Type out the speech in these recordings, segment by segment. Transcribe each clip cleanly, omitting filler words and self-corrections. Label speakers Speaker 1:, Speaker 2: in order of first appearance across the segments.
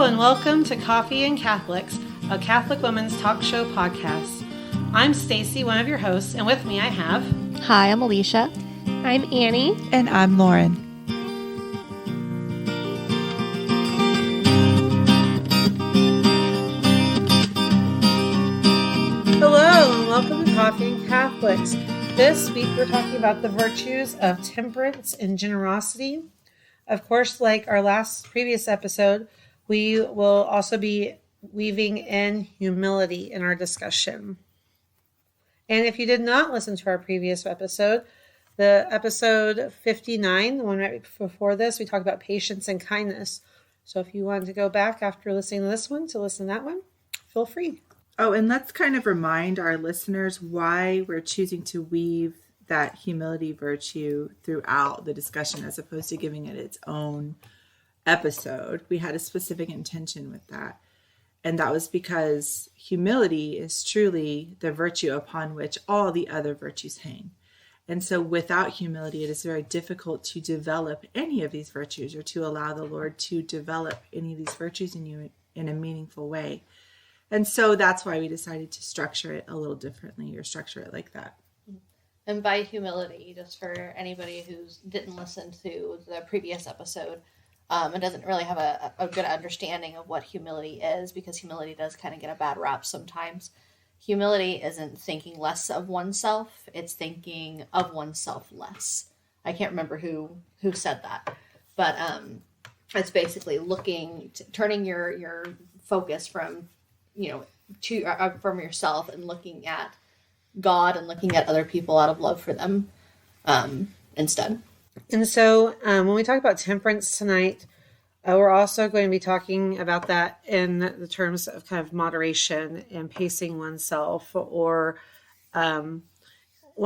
Speaker 1: Hello and welcome to Coffee and Catholics, a Catholic women's talk show podcast. I'm Stacy, one of your hosts, and with me I have...
Speaker 2: Hi, I'm Alisha.
Speaker 3: I'm Annie.
Speaker 4: And I'm Lauren.
Speaker 1: Hello and welcome to Coffee and Catholics. This week we're talking about the virtues of temperance and generosity. Of course, like our previous episode, we will also be weaving in humility in our discussion. And if you did not listen to our previous episode, the episode 59, the one right before this, we talked about patience and kindness. So if you wanted to go back after listening to this one to listen to that one, feel free.
Speaker 4: Oh, and let's kind of remind our listeners why we're choosing to weave that humility virtue throughout the discussion as opposed to giving it its own episode. We had a specific intention with that. And that was because humility is truly the virtue upon which all the other virtues hang. And so without humility, it is very difficult to develop any of these virtues or to allow the Lord to develop any of these virtues in you in a meaningful way. And so that's why we decided to structure it a little differently or structure it like that.
Speaker 2: And by humility, just for anybody who didn't listen to the previous episode, and doesn't really have a good understanding of what humility is, because humility does kind of get a bad rap sometimes. Humility isn't thinking less of oneself, it's thinking of oneself less. I can't remember who said that, but it's basically turning your focus from from yourself and looking at God and looking at other people out of love for them instead.
Speaker 1: And so when we talk about temperance tonight, we're also going to be talking about that in the terms of kind of moderation and pacing oneself. Or one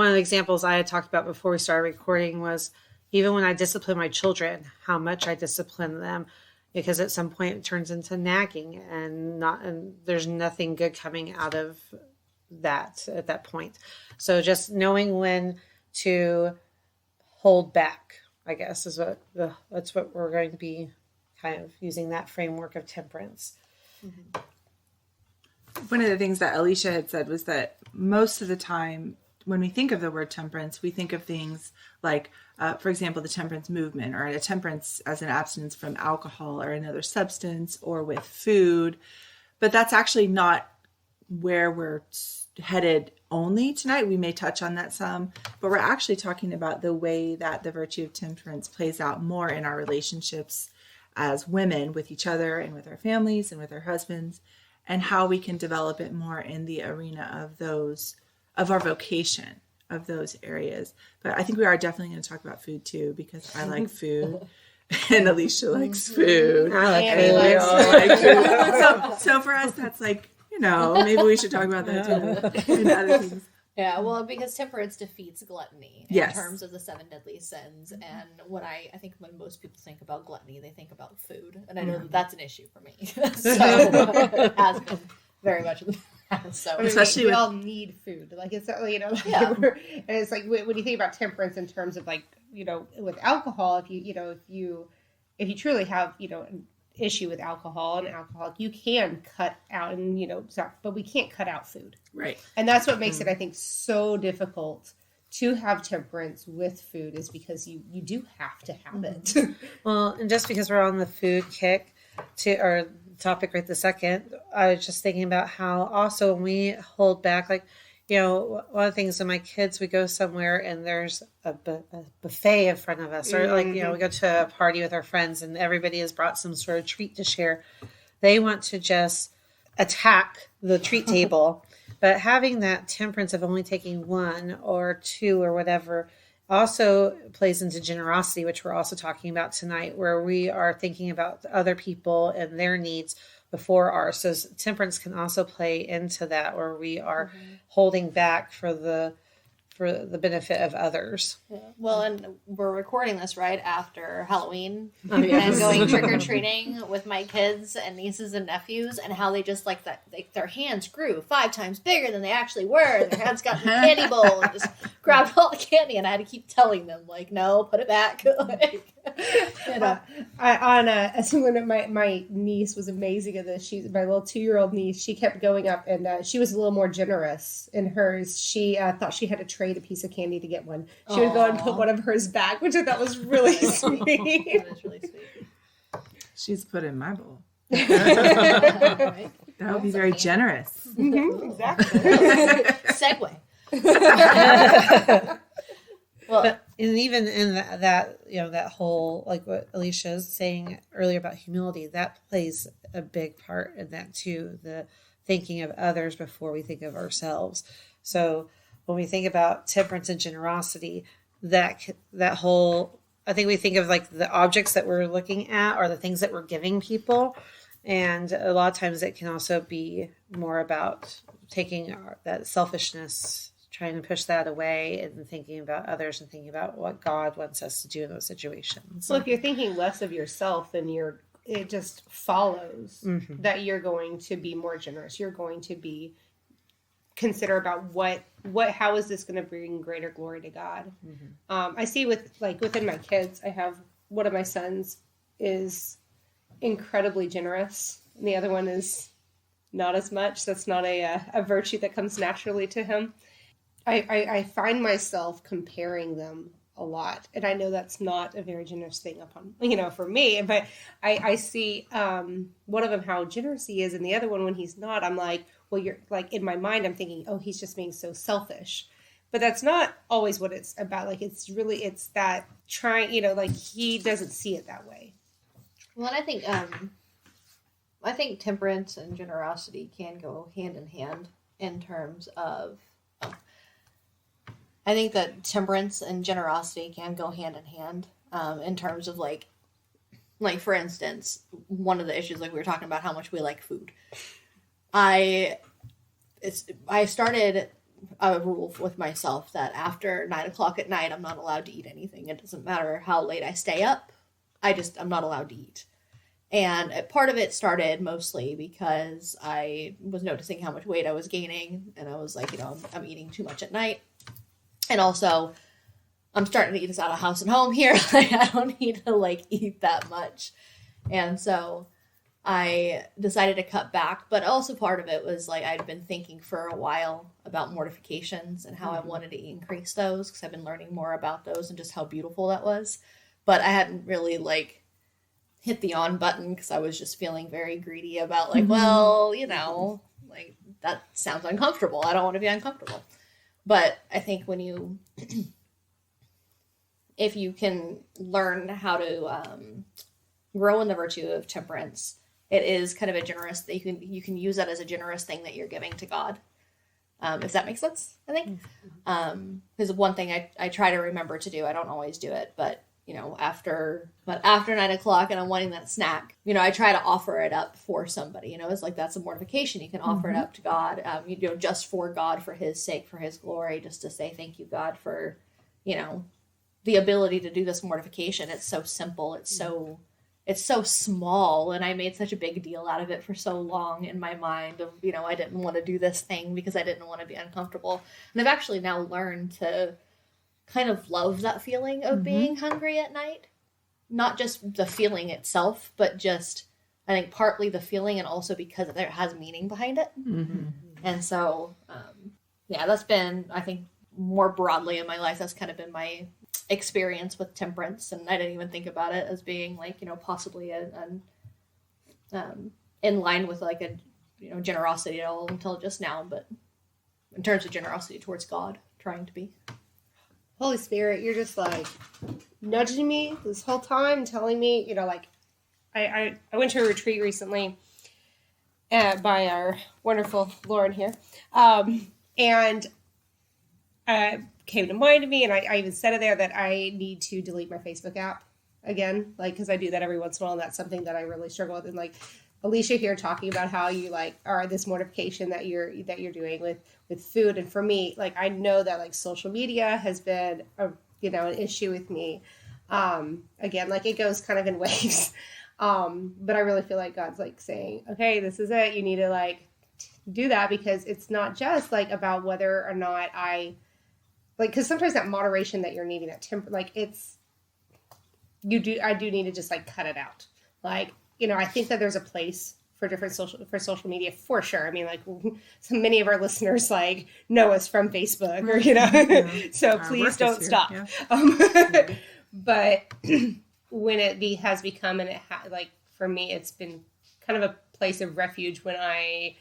Speaker 1: of the examples I had talked about before we started recording was even when I discipline my children, how much I discipline them, because at some point it turns into nagging and there's nothing good coming out of that at that point. So just knowing when to hold back, I guess, is that's what we're going to be kind of using that framework of temperance.
Speaker 4: Mm-hmm. One of the things that Alisha had said was that most of the time when we think of the word temperance, we think of things like, for example, the temperance movement, or a temperance as an abstinence from alcohol or another substance, or with food. But that's actually not where we're headed only tonight. We may touch on that some, but we're actually talking about the way that the virtue of temperance plays out more in our relationships as women with each other and with our families and with our husbands, and how we can develop it more in the arena of our vocation, of those areas. But I think we are definitely going to talk about food too, because I like food and Alisha likes food.
Speaker 1: I like
Speaker 4: and
Speaker 1: food.
Speaker 4: we all like food. So for us, that's like, maybe we should talk about that too. And other things.
Speaker 2: Yeah, well, because temperance defeats gluttony in terms of the 7 deadly sins. And I think when most people think about gluttony, they think about food. And I know that's an issue for me. So it has been very much in the past. So
Speaker 3: especially we all need food. Like it's, and it's like when you think about temperance in terms of like, with alcohol, if you truly have, an issue with alcohol and alcoholic, you can cut out but we can't cut out food.
Speaker 4: Right.
Speaker 3: And that's what makes it, I think, so difficult to have temperance with food, is because you do have to have it.
Speaker 1: Well, and just because we're on the food kick to our topic right this second, I was just thinking about how also when we hold back, like, one of the things when my kids, we go somewhere and there's a buffet in front of us, or like, we go to a party with our friends and everybody has brought some sort of treat to share. They want to just attack the treat table, but having that temperance of only taking 1 or 2 or whatever also plays into generosity, which we're also talking about tonight, where we are thinking about other people and their needs before ours. So temperance can also play into that, where we are holding back for the benefit of others.
Speaker 2: Yeah. Well, and we're recording this right after Halloween and going trick-or-treating with my kids and nieces and nephews, and how they just like that, their hands grew 5 times bigger than they actually were, and their hands got in the candy bowl and just grabbed all the candy, and I had to keep telling them, like, no, put it back.
Speaker 3: My niece was amazing at this. She's my little 2-year-old niece. She kept going up, and she was a little more generous in hers. She thought she had to trade a piece of candy to get one. She would go and put one of hers back, which I thought was really sweet.
Speaker 2: That is really sweet.
Speaker 4: She's put in my bowl.
Speaker 2: Right.
Speaker 4: That would be very generous.
Speaker 3: Exactly.
Speaker 2: Segue.
Speaker 1: But and even in that that whole, like what Alicia is saying earlier about humility, that plays a big part in that too. The thinking of others before we think of ourselves. So when we think about temperance and generosity, that whole, I think we think of like the objects that we're looking at or the things that we're giving people. And a lot of times it can also be more about taking that selfishness, trying to push that away and thinking about others and thinking about what God wants us to do in those situations.
Speaker 3: So if you're thinking less of yourself, then it just follows that you're going to be more generous. You're going to be consider about how is this going to bring greater glory to God. I see within my kids, I have one of my sons is incredibly generous and the other one is not as much. That's not a virtue that comes naturally to him. I find myself comparing them a lot, and I know that's not a very generous thing for me, but I see one of them how generous he is, and the other one when he's not, I'm like, well, you're like, in my mind I'm thinking, oh, he's just being so selfish, but that's not always what it's about. Like it's that trying, he doesn't see it that way.
Speaker 2: Well, and I think temperance and generosity can go hand in hand in terms of. I think that temperance and generosity can go hand in hand in terms of like for instance, one of the issues, like we were talking about how much we like food. I started a rule with myself that after 9:00 at night, I'm not allowed to eat anything. It doesn't matter how late I stay up. I'm not allowed to eat. And part of it started mostly because I was noticing how much weight I was gaining. And I was like, I'm eating too much at night. And also, I'm starting to eat this out of house and home here. I don't need to eat that much. And so I decided to cut back. But also part of it was I'd been thinking for a while about mortifications and how I wanted to increase those because I've been learning more about those and just how beautiful that was. But I hadn't really hit the on button because I was just feeling very greedy about that sounds uncomfortable. I don't want to be uncomfortable. But I think if you can learn how to grow in the virtue of temperance, it is kind of a generous thing. You can use that as a generous thing that you're giving to God. If that makes sense, I think. Because one thing I try to remember to do, I don't always do it, but after 9:00 and I'm wanting that snack, I try to offer it up for somebody, it's that's a mortification. You can offer it up to God, just for God, for his sake, for his glory, just to say, thank you, God, for, the ability to do this mortification. It's so simple. It's so small. And I made such a big deal out of it for so long in my mind of, I didn't want to do this thing because I didn't want to be uncomfortable. And I've actually now learned to kind of love that feeling of being hungry at night. Not just the feeling itself, but just, I think, partly the feeling and also because it has meaning behind it. And so, that's been, I think, more broadly in my life, that's kind of been my experience with temperance. And I didn't even think about it as being possibly in line with a generosity at all until just now. But in terms of generosity towards God, trying to be.
Speaker 3: Holy Spirit, you're just nudging me this whole time, telling me, I went to a retreat recently by our wonderful Lauren here. And came to mind of me, and I even said it there that I need to delete my Facebook app again, because I do that every once in a while, and that's something that I really struggle with. And Alisha here talking about how you are this mortification that you're doing with food, and for me, I know that social media has been an issue with me. Again, it goes kind of in waves, but I really feel like God's saying, okay, this is it. You need to do that, because it's not just about whether or not I because sometimes that moderation that you're needing, that temper, I do need to just like cut it out. Like, you know, I think that there's a place for different social media for sure. I mean, like so many of our listeners like know us from Facebook or, you know, so please don't stop. Yeah. But when it has become, and like for me, it's been kind of a place of refuge when I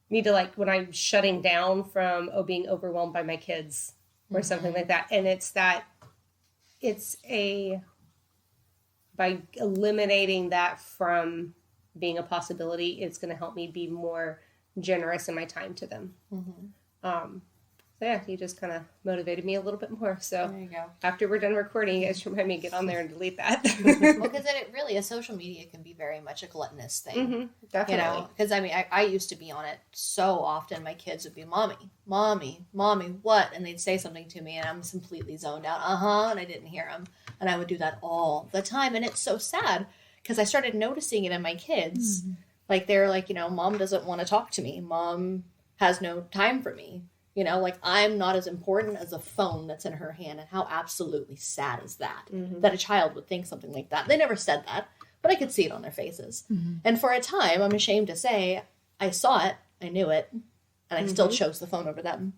Speaker 3: need to like, when I'm shutting down from being overwhelmed by my kids or something like that. And by eliminating that from being a possibility, it's going to help me be more generous in my time to them. So yeah, you just kind of motivated me a little bit more. So
Speaker 2: there you go.
Speaker 3: After we're done recording, you guys remind me to get on there and delete that.
Speaker 2: Well, because it really, social media can be very much a gluttonous thing.
Speaker 3: Definitely.
Speaker 2: You know, because I mean, I used to be on it so often. My kids would be, mommy, what? And they'd say something to me and I'm completely zoned out. And I didn't hear them. And I would do that all the time. And it's so sad because I started noticing it in my kids. Like, they're like, you know, mom doesn't want to talk to me. Mom has no time for me. You know, like, I'm not as important as a phone that's in her hand. And how absolutely sad is that? That a child would think something like that. They never said that, but I could see it on their faces. And for a time, I'm ashamed to say, I saw it, I knew it, and I still chose the phone over them.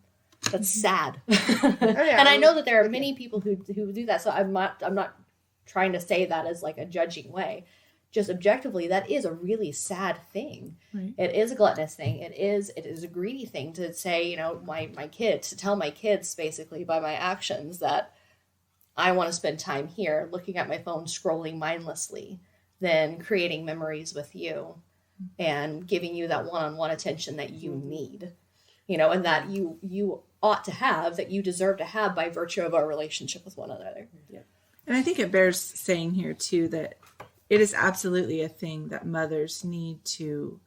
Speaker 2: That's sad. And I know that there are many people who do that. So I'm not trying to say that as like a judging way. Just objectively, that is a really sad thing. Right. It is a gluttonous thing. It is a greedy thing to say, you know, my kids, to tell my kids basically by my actions that I want to spend time here looking at my phone, scrolling mindlessly, than creating memories with you and giving you that one-on-one attention that you need, you know, and that you ought to have, that you deserve to have by virtue of our relationship with one another. Yeah.
Speaker 4: And I think it bears saying here too that it is absolutely a thing that mothers need to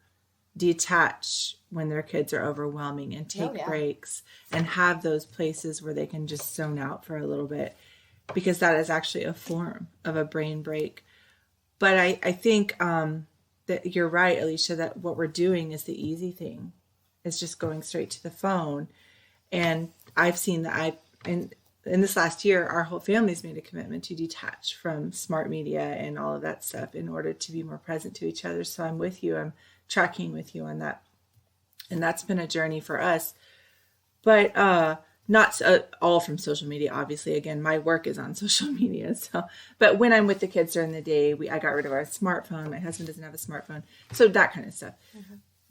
Speaker 4: detach when their kids are overwhelming and take breaks and have those places where they can just zone out for a little bit, because that is actually a form of a brain break. But I think that you're right, Alisha, that what we're doing is the easy thing. It's just going straight to the phone. And I've seen that in this last year, our whole family's made a commitment to detach from smart media and all of that stuff in order to be more present to each other. So I'm with you. I'm tracking with you on that. And that's been a journey for us. But not all from social media, obviously. Again, my work is on social media. But when I'm with the kids during the day, I got rid of our smartphone. My husband doesn't have a smartphone. So that kind of stuff.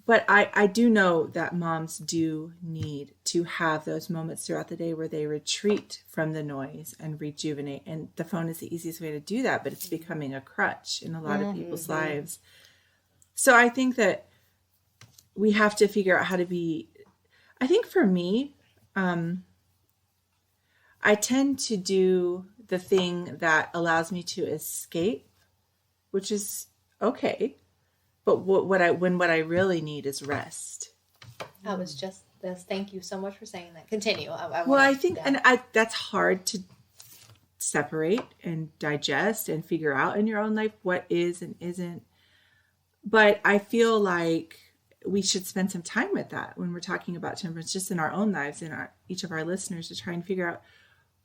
Speaker 4: But I do know that moms do need to have those moments throughout the day where they retreat from the noise and rejuvenate. And the phone is the easiest way to do that, but it's becoming a crutch in a lot of people's lives. So I think that we have to figure out how to be, I think for me, I tend to do the thing that allows me to escape, which is okay. But what I really need is rest.
Speaker 2: I was just this. Thank you so much for saying that. Continue.
Speaker 4: I think, and that's hard to separate and digest and figure out in your own life what is and isn't. But I feel like we should spend some time with that when we're talking about temperance, just in our own lives, in each of our listeners, to try and figure out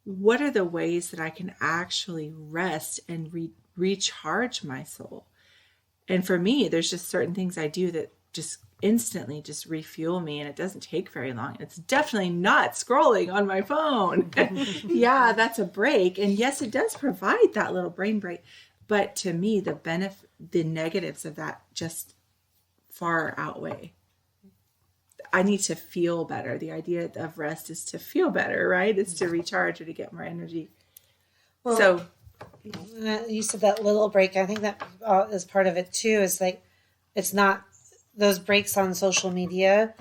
Speaker 4: what are the ways that I can actually rest and recharge my soul. And for me, there's just certain things I do that just instantly just refuel me, and it doesn't take very long. It's definitely not scrolling on my phone. Yeah, that's a break. And yes, it does provide that little brain break. But to me, the negatives of that just far outweigh. I need to feel better. The idea of rest is to feel better, right? It's to recharge or to get more energy.
Speaker 1: Well, so you said that little break. I think that is part of it too. Is like, it's not those breaks on social media.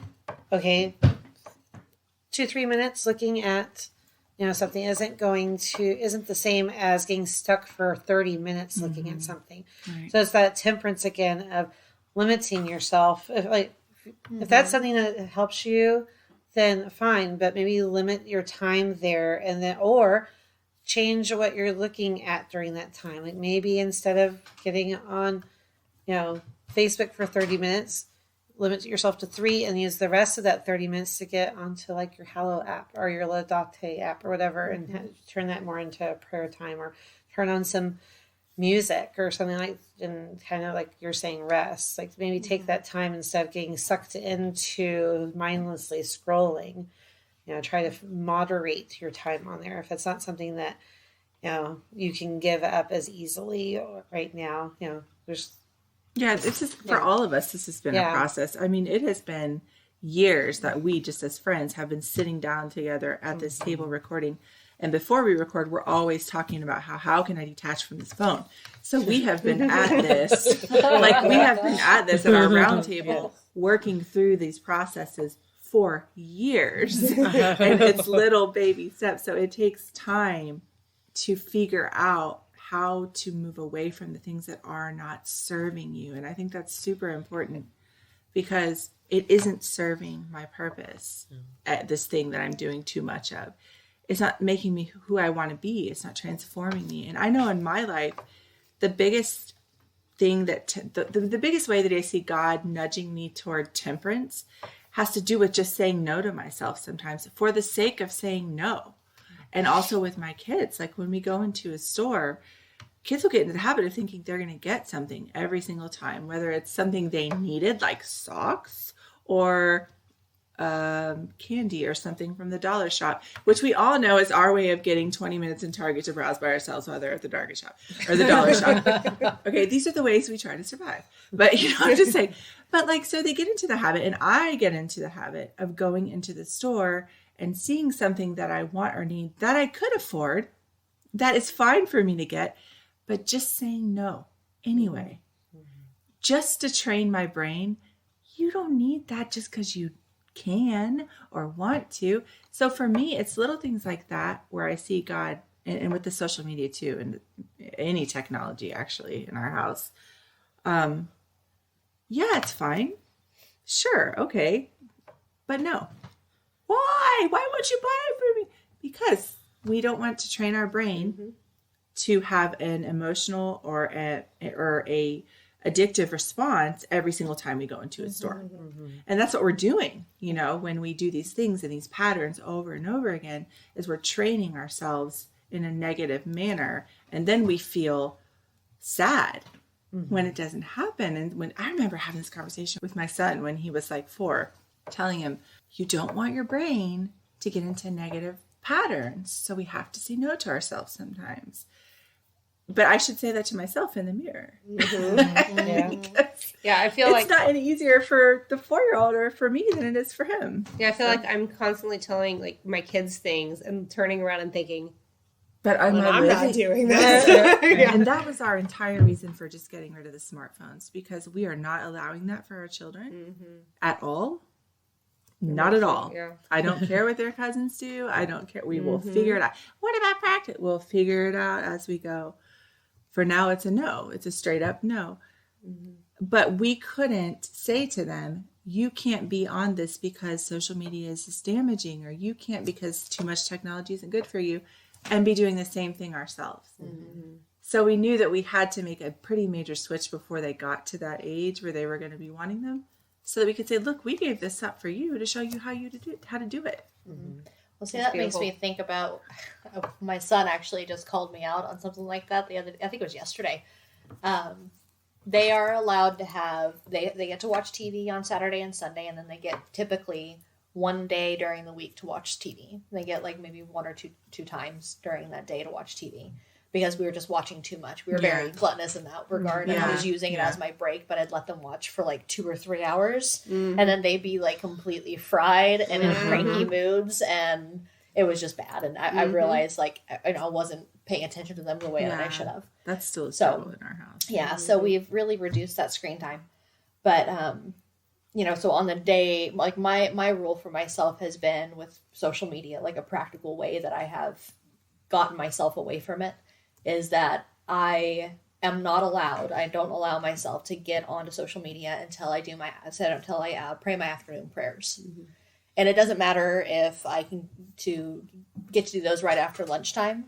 Speaker 1: Okay, 2-3 minutes looking at, something isn't the same as getting stuck for 30 minutes looking at something. Right. So it's that temperance again of limiting yourself. If that's something that helps you, then fine. But maybe limit your time there, and then or change what you're looking at during that time. Like maybe instead of getting on, Facebook for 30 minutes, limit yourself to 3 and use the rest of that 30 minutes to get onto like your Hallow app or your Laudate app or whatever, and turn that more into a prayer time, or turn on some music or something like, and kind of like you're saying, rest, like maybe take that time instead of getting sucked into mindlessly scrolling. Try to moderate your time on there. If it's not something that, you can give up as easily right now, there's.
Speaker 4: Yeah, it's just for all of us, this has been a process. I mean, it has been years that we just as friends have been sitting down together at this table recording. And before we record, we're always talking about how can I detach from this phone? So we have been at this, like we have been at this at our round table, working through these processes for years. And it's little baby steps. So it takes time to figure out how to move away from the things that are not serving you. And I think that's super important because it isn't serving my purpose at this thing that I'm doing too much of. It's not making me who I want to be. It's not transforming me. And I know in my life, the biggest thing that, the biggest way that I see God nudging me toward temperance has to do with just saying no to myself sometimes for the sake of saying no. And also with my kids, like when we go into a store, kids will get into the habit of thinking they're going to get something every single time, whether it's something they needed, like socks, or candy or something from the dollar shop, which we all know is our way of getting 20 minutes in Target to browse by ourselves while they're at the Target shop or the dollar shop. Okay, these are the ways we try to survive. But, I'm just saying, but like, so they get into the habit, and I get into the habit of going into the store and seeing something that I want or need that I could afford, that is fine for me to get, but just saying no anyway, just to train my brain. You don't need that just because you can or want to. So for me, it's little things like that where I see God, and with the social media too, and any technology actually in our house. Yeah, it's fine. Sure. Okay. But no. Why? Why won't you buy it for me? Because we don't want to train our brain to have an emotional or a addictive response every single time we go into a store. And that's what we're doing, when we do these things and these patterns over and over again, is we're training ourselves in a negative manner. And then we feel sad when it doesn't happen. And when I remember having this conversation with my son when he was like 4, telling him, you don't want your brain to get into negative patterns. So we have to say no to ourselves sometimes. But I should say that to myself in the mirror.
Speaker 3: Yeah, I feel
Speaker 4: it's not any easier for the 4-year-old or for me than it is for him.
Speaker 3: Yeah, I feel like I'm constantly telling like my kids things and turning around and thinking,
Speaker 4: but I'm
Speaker 3: not doing this.
Speaker 4: And that was our entire reason for just getting rid of the smartphones, because we are not allowing that for our children at all. Not at all. Yeah. I don't care what their cousins do. I don't care. We will figure it out. What about practice? We'll figure it out as we go. For now, it's a no. It's a straight up no. But we couldn't say to them, you can't be on this because social media is just damaging, or you can't because too much technology isn't good for you, and be doing the same thing ourselves. So we knew that we had to make a pretty major switch before they got to that age where they were going to be wanting them, so that we could say, look, we gave this up for you to show you how to do it.
Speaker 2: Well, see, that makes me think about my son actually just called me out on something like that I think it was yesterday. They are allowed to have, they get to watch TV on Saturday and Sunday, and then they get typically one day during the week to watch TV. They get like maybe one or two times during that day to watch TV, because we were just watching too much. We were very gluttonous in that regard, and I was using it as my break, but I'd let them watch for like 2 or 3 hours, and then they'd be like completely fried and in cranky moods, and it was just bad. And I realized like I wasn't paying attention to them the way that I should have.
Speaker 4: That's still a struggle in our house.
Speaker 2: Yeah, so we've really reduced that screen time. But so on the day, like my rule for myself has been with social media, like a practical way that I have gotten myself away from it, is that I am not allowed. I don't allow myself to get onto social media until I pray my afternoon prayers. And it doesn't matter if I can get to do those right after lunchtime,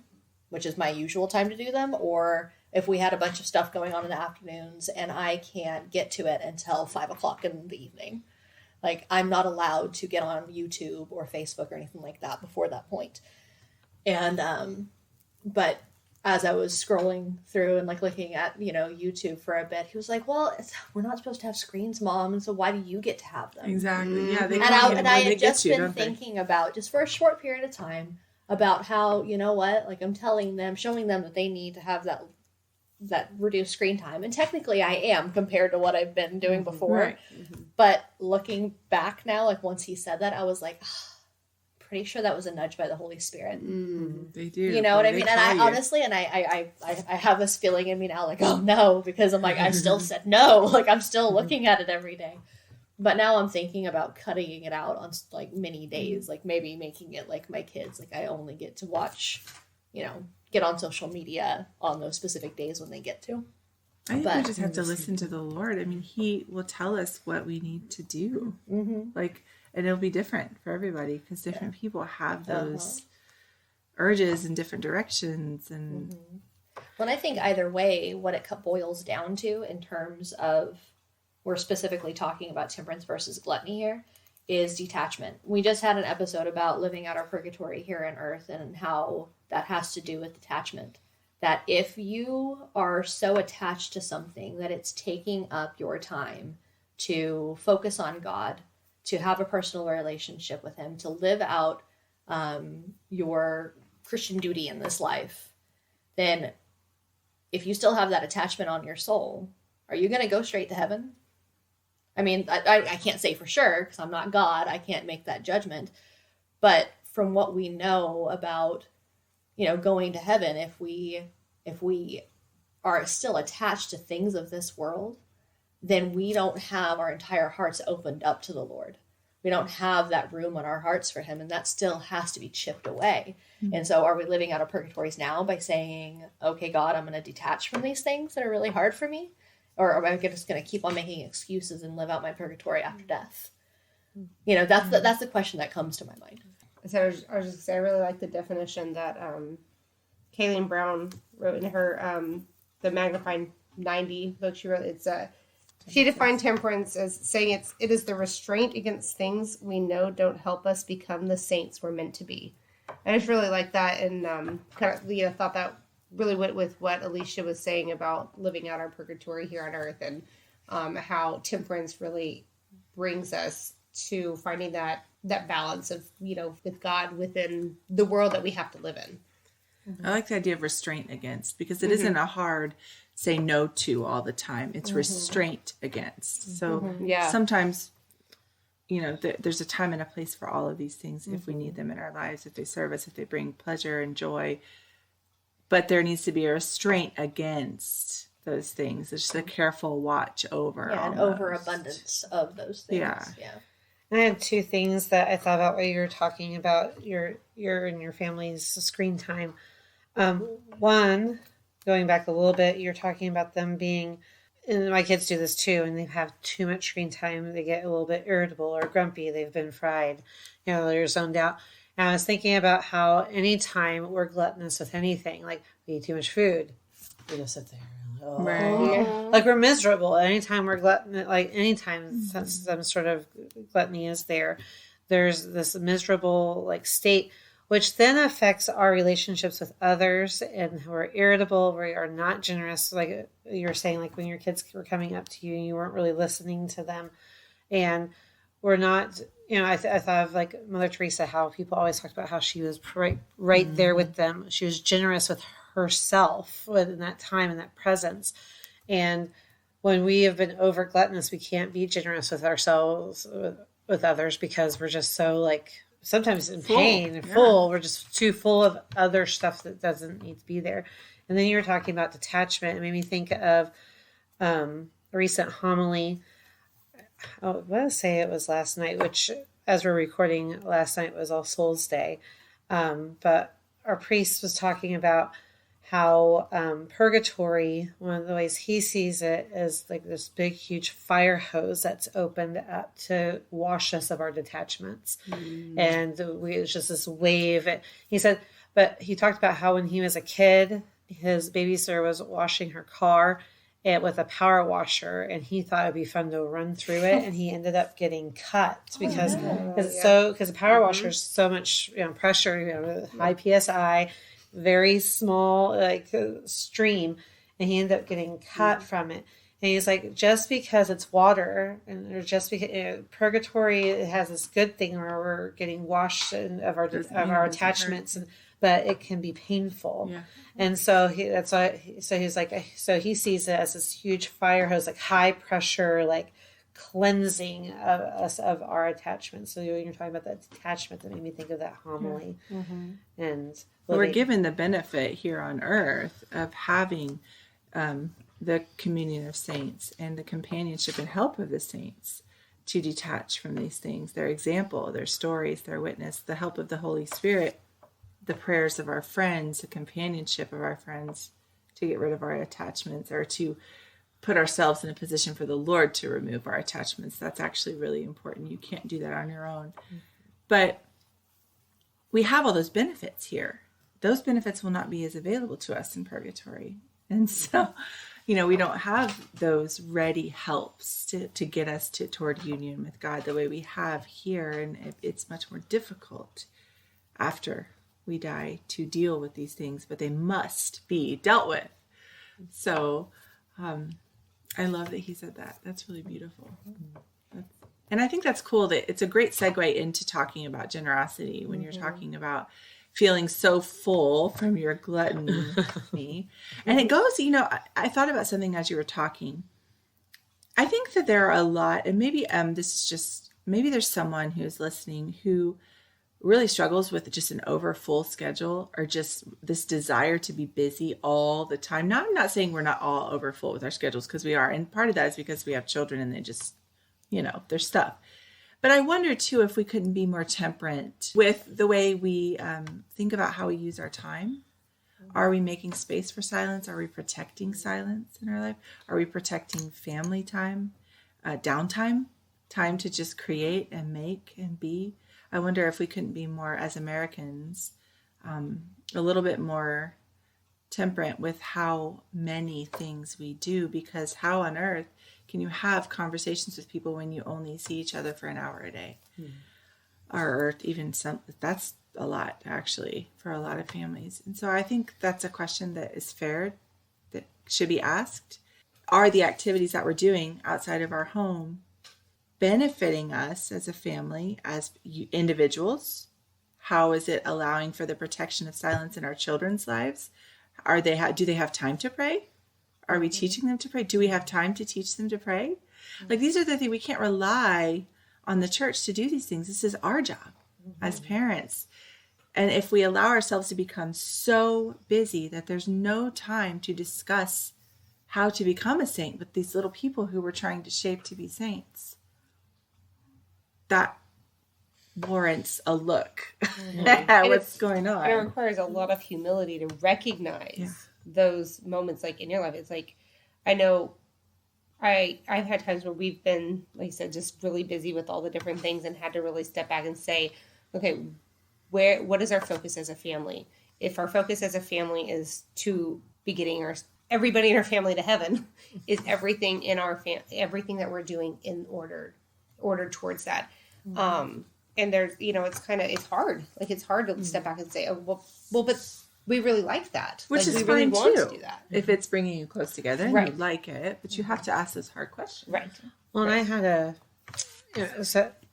Speaker 2: which is my usual time to do them, or if we had a bunch of stuff going on in the afternoons and I can't get to it until 5:00 in the evening. Like, I'm not allowed to get on YouTube or Facebook or anything like that before that point. And, but as I was scrolling through and like looking at, YouTube for a bit, he was like, well, we're not supposed to have screens, Mom. And so why do you get to have them?
Speaker 4: Exactly. Yeah. They
Speaker 2: And I had just been thinking about, just for a short period of time, about how, you know what, like I'm telling them, showing them that they need to have that reduced screen time. And technically I am compared to what I've been doing before.
Speaker 4: Right.
Speaker 2: But looking back now, like once he said that, I was like, pretty sure that was a nudge by the Holy Spirit.
Speaker 4: They do.
Speaker 2: You know what I mean? And I honestly, and I have this feeling in me now, like, oh no, because I'm like, I still said no. Like I'm still looking at it every day. But now I'm thinking about cutting it out on like many days, like maybe making it like my kids, like I only get to watch, get on social media on those specific days when they get to.
Speaker 4: I think we just have to listen to the Lord. I mean, He will tell us what we need to do. And it'll be different for everybody because different people have those urges in different directions. And
Speaker 2: Well, I think either way, what it boils down to in terms of, we're specifically talking about temperance versus gluttony here, is detachment. We just had an episode about living out our purgatory here on earth and how that has to do with detachment. That if you are so attached to something that it's taking up your time to focus on God, to have a personal relationship with Him, to live out your Christian duty in this life, then if you still have that attachment on your soul, are you going to go straight to heaven? I mean, I can't say for sure because I'm not God. I can't make that judgment. But from what we know about, going to heaven, if we are still attached to things of this world, then we don't have our entire hearts opened up to the Lord. We don't have that room on our hearts for Him, and that still has to be chipped away. And so are we living out our purgatories now by saying, okay, God, I'm going to detach from these things that are really hard for me? Or am I just going to keep on making excuses and live out my purgatory after death? That's the question that comes to my mind.
Speaker 3: So I was just going to say, I really like the definition that Kayleen Brown wrote in her the Magnifying 90 book she wrote. She defined temperance as saying it is the restraint against things we know don't help us become the saints we're meant to be. I just really like that, and kind of thought that really went with what Alisha was saying about living out our purgatory here on earth, and how temperance really brings us to finding that balance of with God within the world that we have to live in.
Speaker 4: I like the idea of restraint against, because it isn't a hard say no to all the time. It's restraint against. So sometimes, there's a time and a place for all of these things if we need them in our lives, if they serve us, if they bring pleasure and joy. But there needs to be a restraint against those things. It's just a careful watch over.
Speaker 2: Yeah, an overabundance of those things. Yeah.
Speaker 1: And I have two things that I thought about while you were talking about your and your family's screen time. One, going back a little bit, you're talking about them being, and my kids do this too, and they have too much screen time. They get a little bit irritable or grumpy. They've been fried. They're zoned out. And I was thinking about how anytime we're gluttonous with anything, like we eat too much food, we just sit there. Like we're miserable. Anytime we're gluttonous, like anytime some sort of gluttony is there, there's this miserable like state, which then affects our relationships with others, and we're irritable. We are not generous. Like you were saying, like when your kids were coming up to you and you weren't really listening to them, and we're not. I thought of like Mother Teresa, how people always talked about how she was right there with them. She was generous with herself in that time and that presence. And when we have been over gluttonous, we can't be generous with ourselves, with others, because we're just so like sometimes in pain and full. We're just too full of other stuff that doesn't need to be there. And then you were talking about detachment. It made me think of a recent homily. I want to say it was last night, which as we're recording last night was All Souls Day. But our priest was talking about how purgatory, one of the ways he sees it, is like this big, huge fire hose that's opened up to wash us of our detachments. And it's just this wave. He said, but he talked about how when he was a kid, his babysitter was washing her car with a power washer, and he thought it'd be fun to run through it, and he ended up getting cut because the power washer is so much pressure, high PSI, very small stream, and he ended up getting cut from it. And he's like, just because it's water, or just because purgatory, it has this good thing where we're getting washed of our attachments, but it can be painful. Yeah. And so he's like, so he sees it as this huge fire hose, like high pressure, like cleansing of us of our attachments. So you're talking about that attachment, that made me think of that homily. Mm-hmm. And
Speaker 4: we're given the benefit here on earth of having the communion of saints and the companionship and help of the saints to detach from these things, their example, their stories, their witness, the help of the Holy Spirit, the prayers of our friends, the companionship of our friends to get rid of our attachments, or to put ourselves in a position for the Lord to remove our attachments. That's actually really important. You can't do that on your own. Mm-hmm. But we have all those benefits here. Those benefits will not be as available to us in purgatory. And so, we don't have those ready helps to get us toward union with God the way we have here. And it's much more difficult after we die to deal with these things, but they must be dealt with. So I love that he said that. That's really beautiful. And I think that's cool that it's a great segue into talking about generosity when you're talking about feeling so full from your gluttony. And it goes, I thought about something as you were talking. I think that there are a lot, and maybe maybe there's someone who's listening who really struggles with just an overfull schedule, or just this desire to be busy all the time. Now, I'm not saying we're not all overfull with our schedules, because we are. And part of that is because we have children and they just, there's stuff. But I wonder, too, if we couldn't be more temperate with the way we think about how we use our time. Are we making space for silence? Are we protecting silence in our life? Are we protecting family time, downtime, time to just create and make and be? I wonder if we couldn't be more, as Americans, a little bit more temperate with how many things we do, because how on earth can you have conversations with people when you only see each other for an hour a day? Or that's a lot, actually, for a lot of families. And so I think that's a question that is fair, that should be asked. Are the activities that we're doing outside of our home benefiting us as a family, as individuals? How is it allowing for the protection of silence in our children's lives? Do they have time to pray? Are we teaching them to pray? Do we have time to teach them to pray? Like, these are the things, we can't rely on the church to do these things. This is our job as parents. And if we allow ourselves to become so busy that there's no time to discuss how to become a saint with these little people who we're trying to shape to be saints, that warrants a look at what's going on.
Speaker 3: It requires a lot of humility to recognize those moments, like in your life. It's like, I know I've had times where we've been, like I said, just really busy with all the different things, and had to really step back and say, okay, what is our focus as a family? If our focus as a family is to be getting everybody in our family to heaven, is everything in our everything that we're doing in ordered towards that. And there's, it's hard. Like, it's hard to step back and say, oh, well, but we really like that.
Speaker 4: Which is
Speaker 3: we really
Speaker 4: fine
Speaker 3: want
Speaker 4: too.
Speaker 3: To do that.
Speaker 4: If it's bringing you close together and you like it, but you have to ask those hard questions.
Speaker 3: Right.
Speaker 1: Well, and I had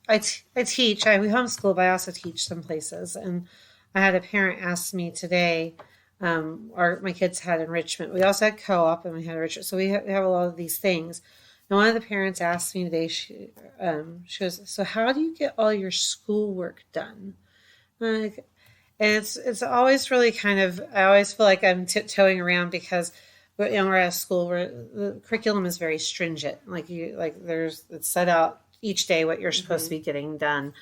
Speaker 1: I teach, we homeschool, but I also teach some places. And I had a parent ask me today, my kids had enrichment. We also had co-op, and we had enrichment. So we have a lot of these things. And one of the parents asked me today, she goes, so how do you get all your schoolwork done? And it's always really I always feel like I'm tiptoeing around, because we're at a school where the curriculum is very stringent. It's set out each day what you're supposed to be getting done.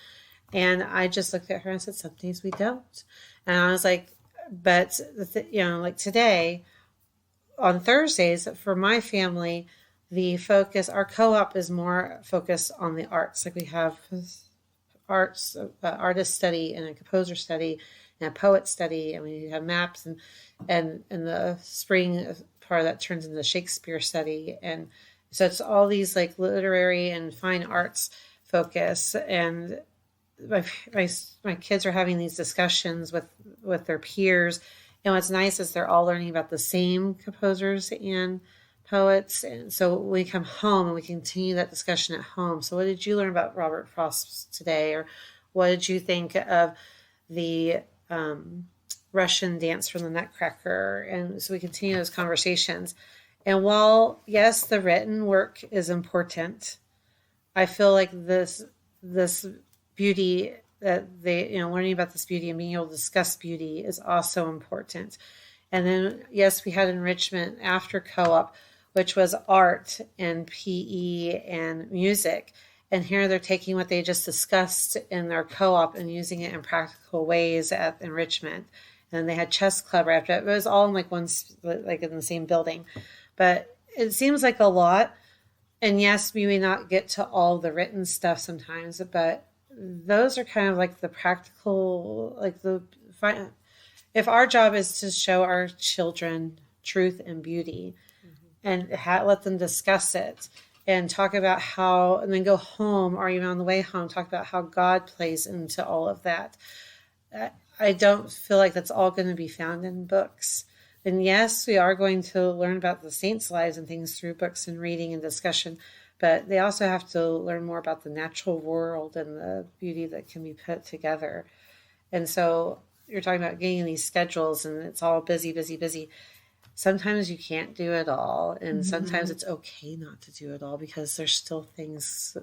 Speaker 1: And I just looked at her and said, some days we don't. And I was like, but like today on Thursdays for my family, the focus, our co-op is more focused on the arts. Like, we have artist study and a composer study and a poet study, and we have maps, and the spring part of that turns into Shakespeare study. And so it's all these like literary and fine arts focus. And my kids are having these discussions with their peers, And what's nice is they're all learning about the same composers and poets. And so we come home and we continue that discussion at home. So what did you learn about Robert Frost today? Or what did you think of the Russian dance from the Nutcracker? And so we continue those conversations. And while, yes, the written work is important, I feel like this beauty that they, learning about this beauty and being able to discuss beauty is also important. And then, yes, we had enrichment after co-op, which was art and PE and music. And here they're taking what they just discussed in their co-op and using it in practical ways at enrichment. And they had chess club right after it. It was all in like in the same building. But it seems like a lot. And yes, we may not get to all the written stuff sometimes, but those are kind of like the practical, if our job is to show our children truth and beauty and let them discuss it and talk about how, and then go home or even on the way home, talk about how God plays into all of that. I don't feel like that's all going to be found in books. And yes, we are going to learn about the saints' lives and things through books and reading and discussion, but they also have to learn more about the natural world and the beauty that can be put together. And so you're talking about getting these schedules and it's all busy, busy, busy. Sometimes you can't do it all. And sometimes it's okay not to do it all because there's still there's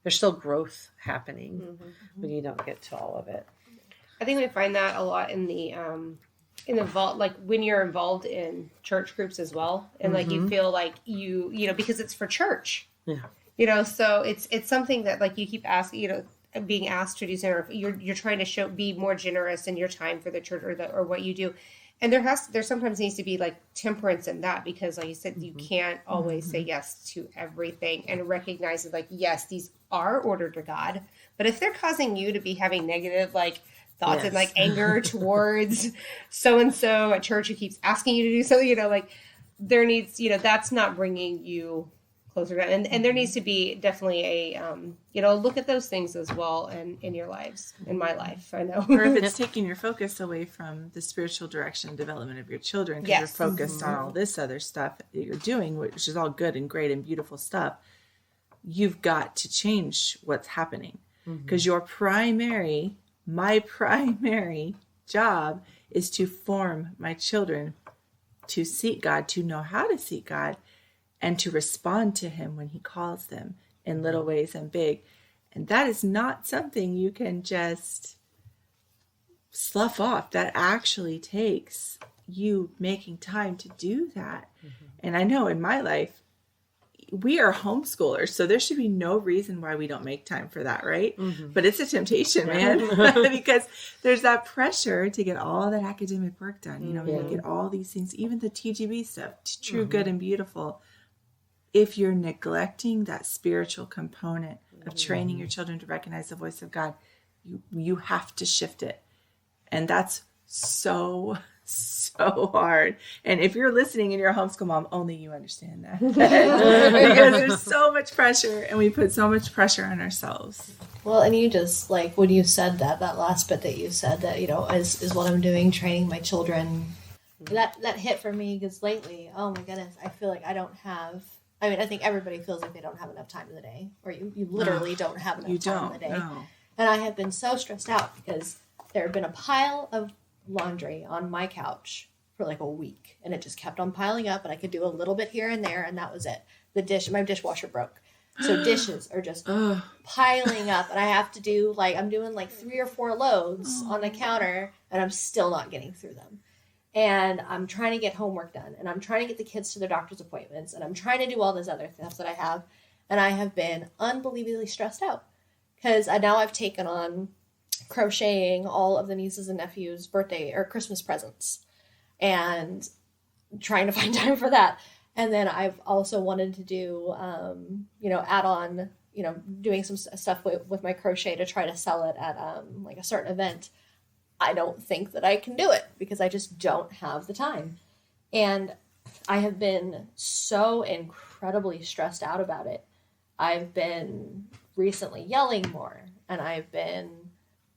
Speaker 1: still growth happening when you don't get to all of it.
Speaker 3: I think we find that a lot in the vault, like when you're involved in church groups as well. And like, you feel like because it's for church, so it's something that like you keep asking, being asked to do something, or you're trying to be more generous in your time for the church or what you do. And there sometimes needs to be like temperance in that, because like you said, you can't always say yes to everything, and recognize that like, yes, these are ordered to God, but if they're causing you to be having negative like thoughts and like anger towards so-and-so at church who keeps asking you to do something, like there needs, that's not bringing you closer to, and there needs to be definitely a, look at those things as well in your lives, in my life, I know.
Speaker 4: Or if it's taking your focus away from the spiritual direction and development of your children, because you're focused on all this other stuff that you're doing, which is all good and great and beautiful stuff, you've got to change what's happening. Because my primary job is to form my children to seek God, to know how to seek God, and to respond to him when he calls them in little ways and big. And that is not something you can just slough off. That actually takes you making time to do that. And I know in my life, we are homeschoolers, so there should be no reason why we don't make time for that, right? But it's a temptation, man, because there's that pressure to get all that academic work done. You get all these things, even the TGB stuff, true, good, and beautiful. If you're neglecting that spiritual component of training your children to recognize the voice of God, you have to shift it. And that's so hard. And if you're listening and you're a homeschool mom, only you understand that. Because there's so much pressure, and we put so much pressure on ourselves.
Speaker 2: Well, and you just, like, when you said that last bit that you said that, is what I'm doing, training my children, that hit for me, because lately, oh my goodness, I feel like I don't have, I think everybody feels like they don't have enough time in the day, or you literally don't have enough time in the day. No. And I have been so stressed out because there had been a pile of laundry on my couch for like a week, and it just kept on piling up, and I could do a little bit here and there, and that was it. My dishwasher broke, so dishes are just piling up, and I have to do I'm doing like 3 or 4 loads on the counter, and I'm still not getting through them. And I'm trying to get homework done, and I'm trying to get the kids to their doctor's appointments, and I'm trying to do all this other stuff that I have, and I have been unbelievably stressed out because now I've taken on crocheting all of the nieces and nephews' birthday or Christmas presents and trying to find time for that. And then I've also wanted to do, add on, doing some stuff with my crochet to try to sell it at like a certain event. I don't think that I can do it because I just don't have the time. And I have been so incredibly stressed out about it. I've been recently yelling more, and I've been,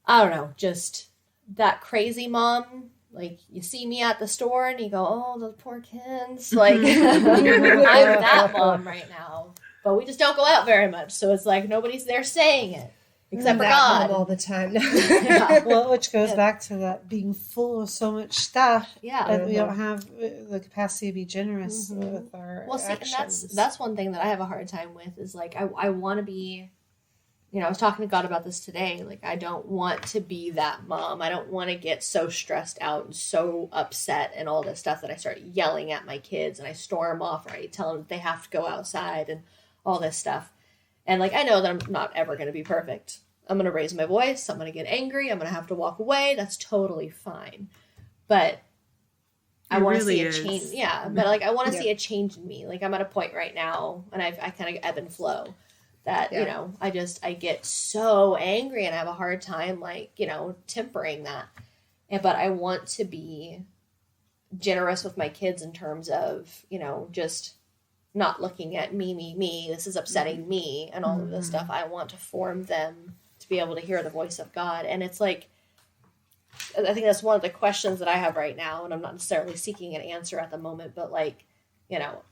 Speaker 2: I don't know, just that crazy mom, Like, you see me at the store and you go, oh, those poor kids. Like, I'm that mom right now. But we just don't go out very much. So it's like nobody's there saying it. Except for
Speaker 3: that
Speaker 2: God.
Speaker 3: mom all the time.
Speaker 2: Yeah.
Speaker 1: Well, which goes back to that being full of so much stuff.
Speaker 2: Yeah.
Speaker 1: And we don't have the capacity to be generous with our actions.
Speaker 2: And that's one thing that I have a hard time with is like, I want to be, you know, I was talking to God about this today. Like, I don't want to be that mom. I don't want to get so stressed out and so upset and all this stuff that I start yelling at my kids and I storm off, or I tell them that they have to go outside and all this stuff. And like, I know that I'm not ever going to be perfect. I'm going to raise my voice. I'm going to get angry. I'm going to have to walk away. That's totally fine. But I want to see a change. Yeah. But like, I want to see a change in me. Like, I'm at a point right now and I kind of ebb and flow. That, you know, I get so angry and I have a hard time, like, you know, tempering that. But I want to be generous with my kids in terms of, you know, just not looking at me, this is upsetting me and all of this stuff. I want to form them to be able to hear the voice of God. And it's like, I think that's one of the questions that I have right now. And I'm not necessarily seeking an answer at the moment, but like, you know,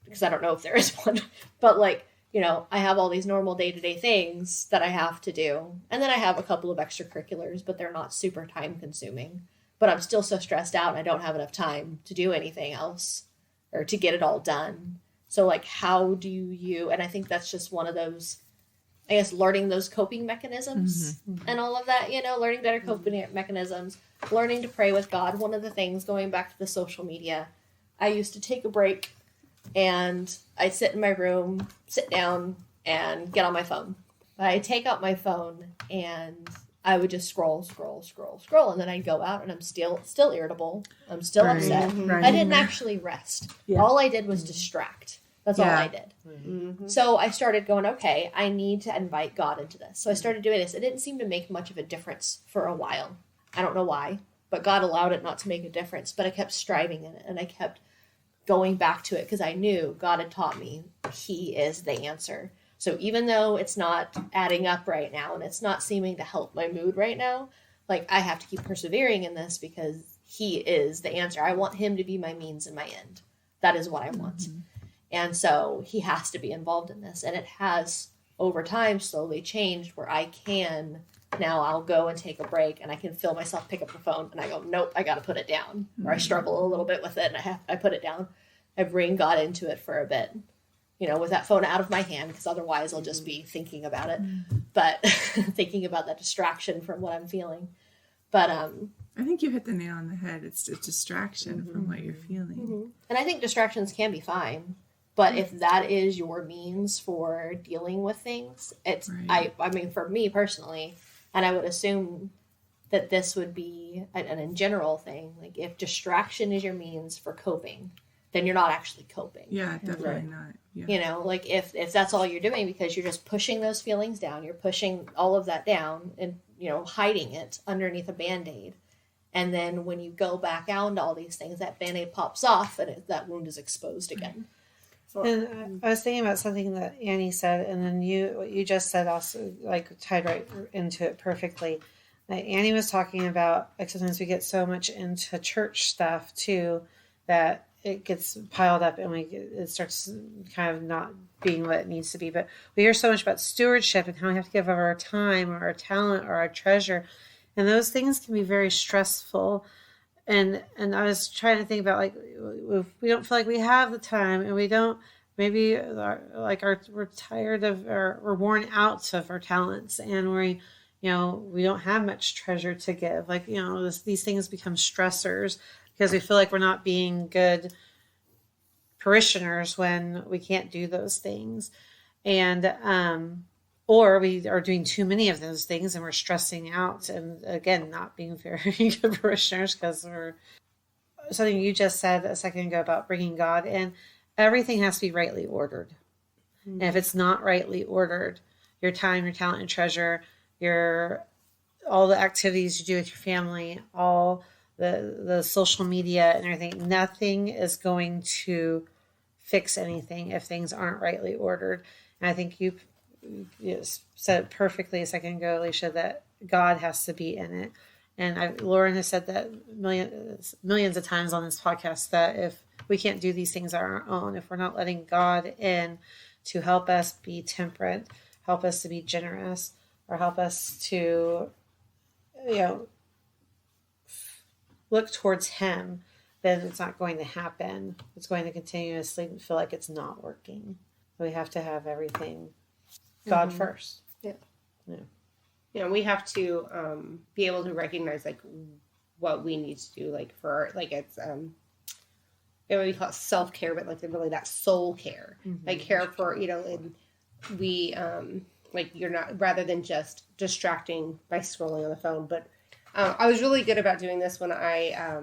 Speaker 2: because I don't know if there is one, but like, you know, I have all these normal day-to-day things that I have to do. And then I have a couple of extracurriculars, but they're not super time-consuming. But I'm still so stressed out and I don't have enough time to do anything else or to get it all done. So, like, how do you... And I think that's just one of those, I guess, learning those coping mechanisms and all of that, you know, learning better coping mechanisms, learning to pray with God. One of the things, going back to the social media, I used to take a break and I'd sit in my room, sit down, and get on my phone. But I'd take out my phone, and I would just scroll, and then I'd go out, and I'm still irritable. I'm still upset.
Speaker 4: Right.
Speaker 2: I didn't actually rest.
Speaker 4: Yeah.
Speaker 2: All I did was distract. That's all I did. So I started going, okay, I need to invite God into this. So I started doing this. It didn't seem to make much of a difference for a while. I don't know why, but God allowed it not to make a difference. But I kept striving in it, and I kept going back to it because I knew God had taught me He is the answer. So even though it's not adding up right now and it's not seeming to help my mood right now, like, I have to keep persevering in this because He is the answer. I want Him to be my means and my end. That is what I want. And so He has to be involved in this. And it has over time slowly changed where I can now, I'll go and take a break and I can feel myself pick up the phone and I go, nope, I got to put it down. Or I struggle a little bit with it and I put it down. I bring God into it for a bit, you know, with that phone out of my hand, because otherwise I'll just be thinking about it, but thinking about that distraction from what I'm feeling. But
Speaker 4: I think you hit the nail on the head. It's a distraction from what you're feeling.
Speaker 2: And I think distractions can be fine. But if that is your means for dealing with things, it's, I mean, for me personally, and I would assume that this would be an in general thing, like if distraction is your means for coping, then you're not actually coping.
Speaker 4: Yeah, definitely not. Yeah.
Speaker 2: You know, like if that's all you're doing because you're just pushing those feelings down, you're pushing all of that down and, you know, hiding it underneath a Band-Aid. And then when you go back out into all these things, that Band-Aid pops off and that wound is exposed again.
Speaker 1: And I was thinking about something that Annie said, and then what you just said also, like, tied right into it perfectly. Like, Annie was talking about, like, sometimes we get so much into church stuff too that it gets piled up and it starts kind of not being what it needs to be. But we hear so much about stewardship and how we have to give of our time or our talent or our treasure, and those things can be very stressful. And I was trying to think about, like, if we don't feel like we have the time and we don't, maybe we're tired of, or we're worn out of our talents and we don't have much treasure to give. Like, you know, these things become stressors because we feel like we're not being good parishioners when we can't do those things. And, or we are doing too many of those things and we're stressing out and, again, not being very good parishioners because we're... Something you just said a second ago about bringing God in, everything has to be rightly ordered. And if it's not rightly ordered, your time, your talent, and treasure, all the activities you do with your family, all the social media and everything, nothing is going to fix anything if things aren't rightly ordered. And I think you said it perfectly a second ago, Alisha, that God has to be in it. And Lauren has said that millions of times on this podcast, that if we can't do these things on our own, if we're not letting God in to help us be temperate, help us to be generous, or help us to, look towards Him, then it's not going to happen. It's going to continuously feel like it's not working. We have to have everything God first.
Speaker 3: Yeah.
Speaker 1: Yeah.
Speaker 3: We have to be able to recognize like what we need to do, like for like it's we call it self-care, but like really that soul care, like care for and we like you're not, rather than just distracting by scrolling on the phone. But I was really good about doing this when I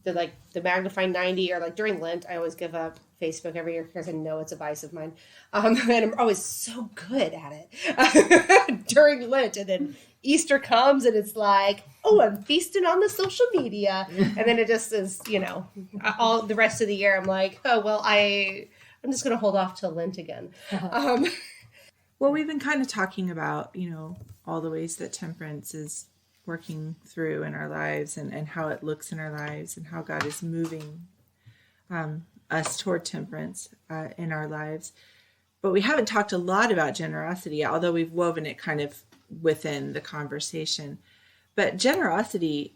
Speaker 3: did like the Magnify 90, or like during Lent. I always give up Facebook every year because I know it's a vice of mine. And I'm always so good at it during Lent. And then Easter comes and it's like, oh, I'm feasting on the social media. And then it just is, all the rest of the year I'm like, oh, well, I'm just going to hold off till Lent again.
Speaker 4: Well, we've been kind of talking about, all the ways that temperance is working through in our lives, and how it looks in our lives, and how God is moving us toward temperance in our lives. But we haven't talked a lot about generosity, although we've woven it kind of within the conversation. But generosity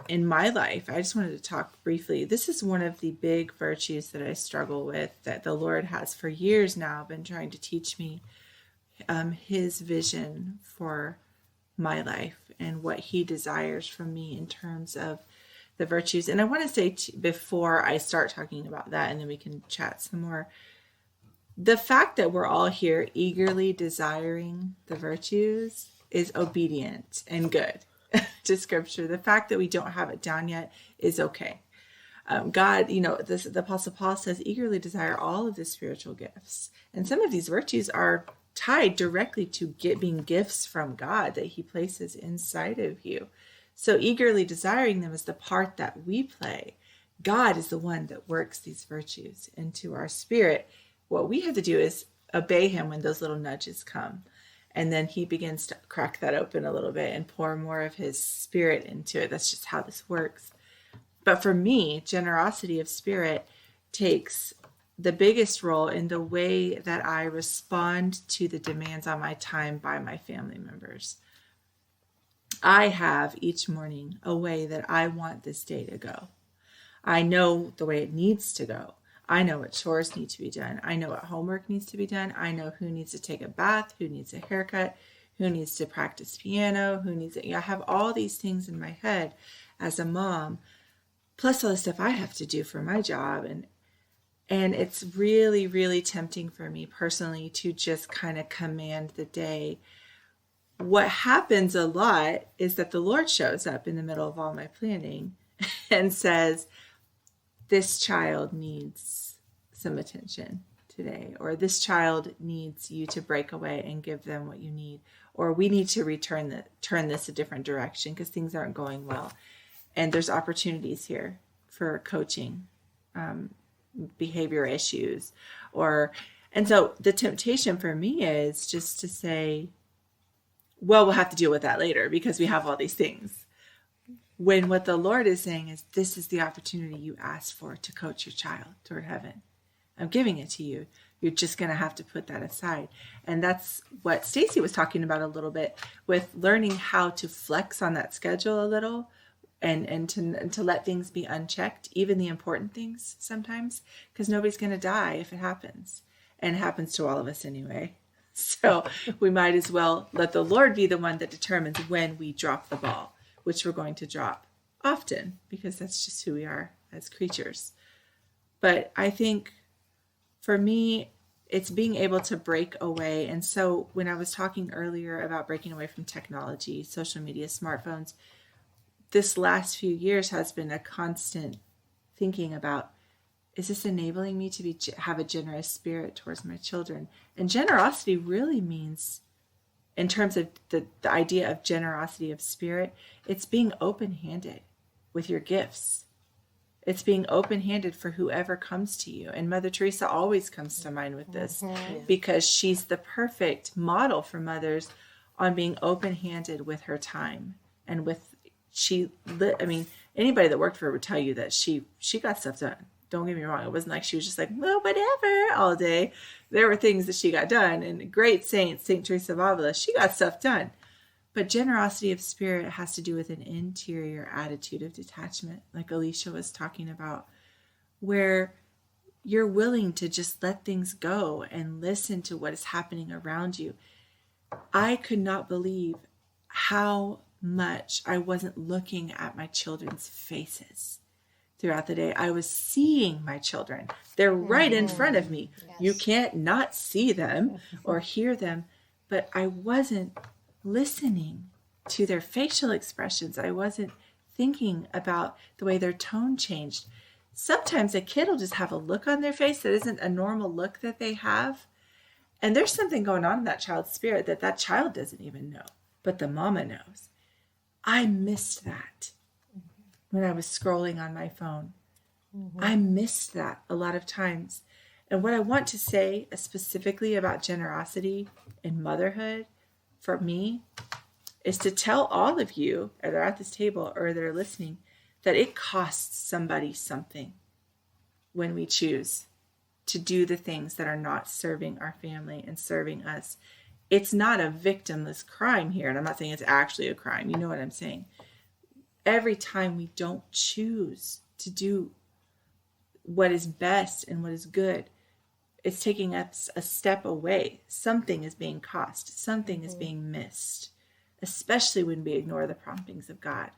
Speaker 4: in my life, I just wanted to talk briefly. This is one of the big virtues that I struggle with, that the Lord has for years now been trying to teach me His vision for my life and what He desires from me in terms of the virtues. And I want to say before I start talking about that, and then we can chat some more, the fact that we're all here eagerly desiring the virtues is obedient and good to Scripture. The fact that we don't have it down yet is okay. God, the Apostle Paul says, eagerly desire all of the spiritual gifts. And some of these virtues are tied directly to being gifts from God that He places inside of you. So eagerly desiring them is the part that we play. God is the one that works these virtues into our spirit. What we have to do is obey Him when those little nudges come. And then He begins to crack that open a little bit and pour more of His Spirit into it. That's just how this works. But for me, generosity of spirit takes the biggest role in the way that I respond to the demands on my time by my family members. I have each morning a way that I want this day to go. I know the way it needs to go. I know what chores need to be done. I know what homework needs to be done. I know who needs to take a bath, who needs a haircut, who needs to practice piano, who needs it. I have all these things in my head as a mom, plus all the stuff I have to do for my job. And it's really, really tempting for me personally to just kind of command the day. What happens a lot is that the Lord shows up in the middle of all my planning and says, this child needs some attention today, or this child needs you to break away and give them what you need, or we need to turn this a different direction because things aren't going well. And there's opportunities here for coaching, behavior issues, and so the temptation for me is just to say, well, we'll have to deal with that later because we have all these things. When what the Lord is saying is, this is the opportunity you asked for to coach your child toward heaven. I'm giving it to you. You're just going to have to put that aside. And that's what Stacy was talking about a little bit, with learning how to flex on that schedule a little, and to let things be unchecked, even the important things sometimes, because nobody's going to die if it happens. And it happens to all of us anyway. So we might as well let the Lord be the one that determines when we drop the ball, which we're going to drop often because that's just who we are as creatures. But I think for me, it's being able to break away. And so when I was talking earlier about breaking away from technology, social media, smartphones, this last few years has been a constant thinking about, is this enabling me to have a generous spirit towards my children? And generosity really means, in terms of the idea of generosity of spirit, it's being open-handed with your gifts. It's being open-handed for whoever comes to you. And Mother Teresa always comes to mind with this, because she's the perfect model for mothers on being open-handed with her time and with anybody that worked for her would tell you that she got stuff done. Don't get me wrong. It wasn't like she was just like, well, whatever, all day. There were things that she got done. And great saint, St. Teresa of Avila, she got stuff done. But generosity of spirit has to do with an interior attitude of detachment, like Alisha was talking about, where you're willing to just let things go and listen to what is happening around you. I could not believe how much I wasn't looking at my children's faces throughout the day. I was seeing my children. They're right in front of me.
Speaker 2: Yes.
Speaker 4: You can't not see them or hear them, but I wasn't listening to their facial expressions. I wasn't thinking about the way their tone changed. Sometimes a kid will just have a look on their face that isn't a normal look that they have. And there's something going on in that child's spirit that child doesn't even know, but the mama knows. I missed that when I was scrolling on my phone. I missed that a lot of times. And what I want to say specifically about generosity and motherhood for me is to tell all of you that are at this table or that are listening that it costs somebody something when we choose to do the things that are not serving our family and serving us. It's not a victimless crime here. And I'm not saying it's actually a crime. You know what I'm saying? Every time we don't choose to do what is best and what is good, it's taking us a step away. Something is being cost. Something is being missed, especially when we ignore the promptings of God.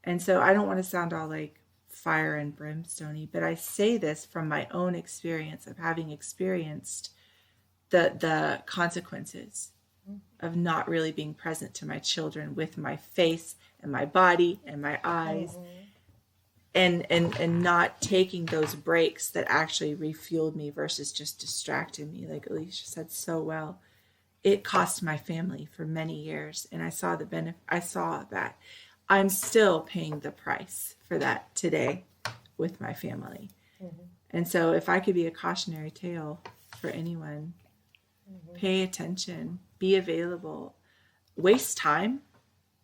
Speaker 4: And so I don't want to sound all like fire and brimstone-y, but I say this from my own experience of having experienced the consequences of not really being present to my children with my face and my body and my eyes, and not taking those breaks that actually refueled me versus just distracted me, like Alisha said so well. It cost my family for many years, and I saw the benefit. I saw that. I'm still paying the price for that today with my family. And so if I could be a cautionary tale for anyone, pay attention, be available, waste time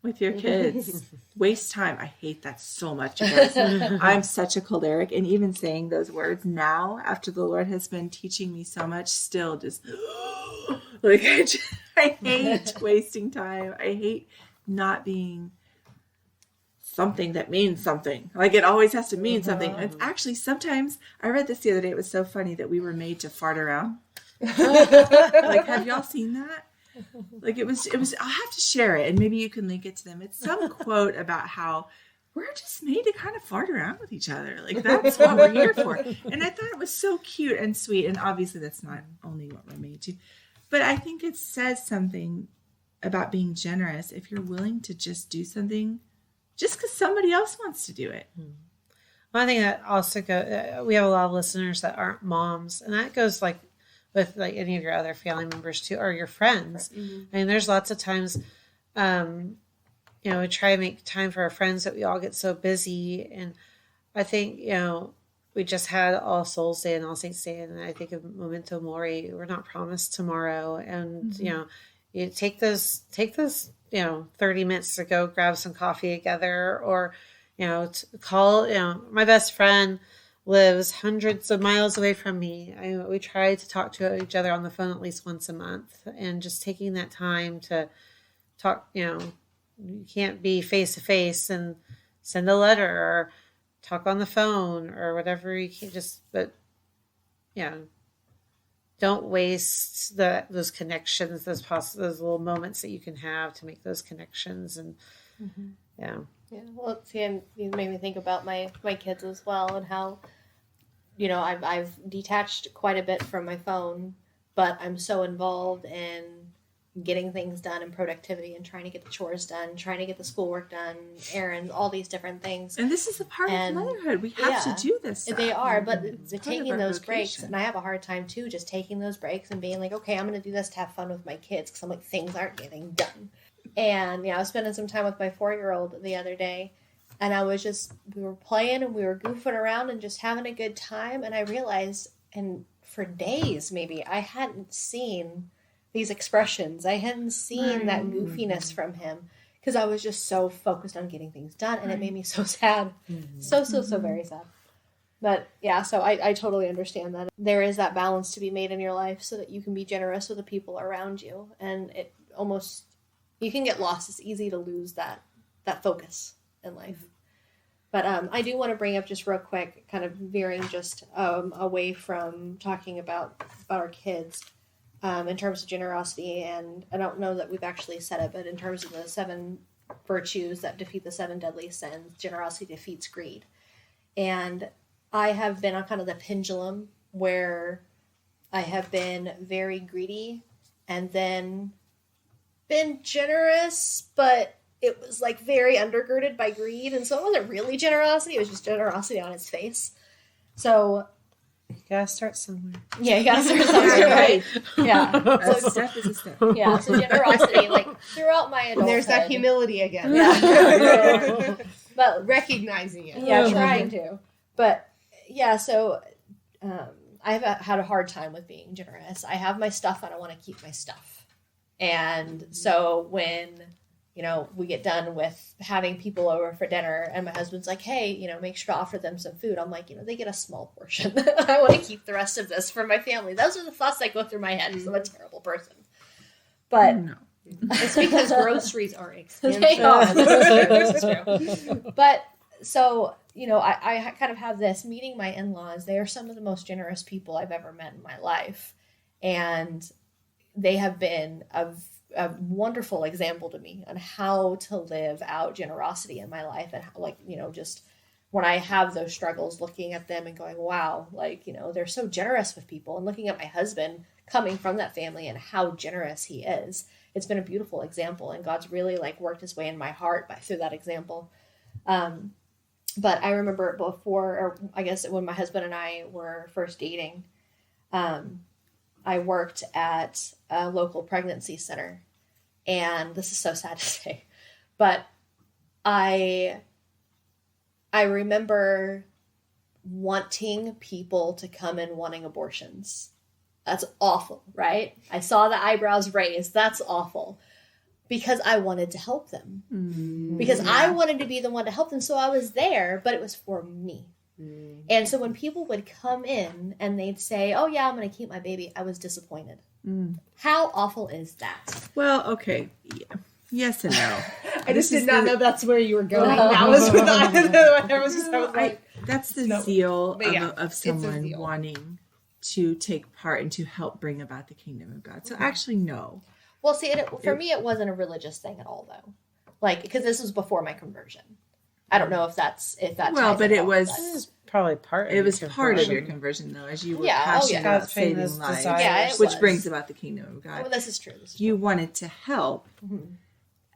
Speaker 4: with your kids, waste time. I hate that so much, you guys. I'm such a choleric, and even saying those words now after the Lord has been teaching me so much, still just like I hate wasting time. I hate not being something that means something. Like it always has to mean something. And it's actually sometimes, I read this the other day, it was so funny that we were made to fart around. Like, have y'all seen that? Like it was, I'll have to share it and maybe you can link it to them. It's some quote about how we're just made to kind of fart around with each other. Like that's what we're here for. And I thought it was so cute and sweet. And obviously that's not only what we're made to, but I think it says something about being generous if you're willing to just do something just because somebody else wants to do it.
Speaker 1: One thing that also we have a lot of listeners that aren't moms, and that goes like with like any of your other family members too, or your friends. I mean, there's lots of times, we try to make time for our friends, that we all get so busy. And I think, we just had All Souls Day and All Saints Day, and I think of Memento Mori. We're not promised tomorrow, and you take those 30 minutes to go grab some coffee together, or to call. My best friend lives hundreds of miles away from me. We try to talk to each other on the phone at least once a month, and just taking that time to talk. You can't be face to face and send a letter or talk on the phone or whatever. You can't but don't waste those connections, those little moments that you can have to make those connections. And
Speaker 2: well, see, and you made me think about my kids as well, and how I've detached quite a bit from my phone, but I'm so involved in getting things done and productivity and trying to get the chores done, trying to get the schoolwork done, errands, all these different things.
Speaker 4: And this is a part of motherhood. We have to do this stuff.
Speaker 2: They are, but taking those breaks, and I have a hard time too, just taking those breaks and being like, okay, I'm going to do this to have fun with my kids, because I'm like, things aren't getting done. And I was spending some time with my 4-year-old the other day, and we were playing and we were goofing around and just having a good time. And I realized, and for days maybe, I hadn't seen these expressions. I hadn't seen that goofiness from him. because I was just so focused on getting things done, and it made me so sad. So very sad. But yeah, so I totally understand that. There is that balance to be made in your life so that you can be generous with the people around you. And it almost, you can get lost. It's easy to lose that focus in life. But I do want to bring up just real quick, kind of veering just away from talking about our kids in terms of generosity. And I don't know that we've actually said it, but in terms of the 7 virtues that defeat the 7 deadly sins, generosity defeats greed. And I have been on kind of the pendulum where I have been very greedy and then been generous, but it was like very undergirded by greed. And so it wasn't really generosity. It was just generosity on its face. So
Speaker 1: You gotta start somewhere.
Speaker 2: yeah, you gotta start somewhere, right? Yeah.
Speaker 4: A
Speaker 2: So,
Speaker 4: step is a step.
Speaker 2: yeah. So generosity, like throughout my adulthood.
Speaker 3: There's that humility again.
Speaker 2: Yeah. But
Speaker 3: Recognizing it.
Speaker 2: yeah, trying to. But yeah, so I've had a hard time with being generous. I have my stuff and I want to keep my stuff. And so when, we get done with having people over for dinner and my husband's like, hey, make sure to offer them some food. I'm like, they get a small portion. I want to keep the rest of this for my family. Those are the thoughts that go through my head because I'm a terrible person. But
Speaker 4: No.
Speaker 3: It's because groceries are expensive.
Speaker 2: they are. That's true. But so, I kind of have this meeting my in-laws. They are some of the most generous people I've ever met in my life. And they have been a wonderful example to me on how to live out generosity in my life. And just when I have those struggles, looking at them and going, wow, they're so generous with people, and looking at my husband coming from that family and how generous he is. It's been a beautiful example, and God's really worked his way in my heart through that example. But I remember before, or I guess when my husband and I were first dating, I worked at a local pregnancy center, and this is so sad to say, but I remember wanting people to come in wanting abortions. That's awful, right? I saw the eyebrows raised. That's awful. Because I wanted to help them. Mm-hmm. Because I wanted to be the one to help them. So I was there, but it was for me. Mm-hmm. And so when people would come in and they'd say, oh yeah, I'm going to keep my baby, I was disappointed. Mm. How awful is that?
Speaker 4: Well, okay. Yeah. Yes and no.
Speaker 3: I just did not know that's where you were going. That was with
Speaker 4: that's the zeal of someone wanting to take part and to help bring about the kingdom of God. So actually, no.
Speaker 2: Well, see, for me, it wasn't a religious thing at all, though. Because this was before my conversion. I don't know if that.
Speaker 4: Well, but it was
Speaker 1: probably part.
Speaker 4: It was part of your conversion, though, as you were passionate about saving lives, which brings about the kingdom of God.
Speaker 2: Well, this is true.
Speaker 4: You wanted to help,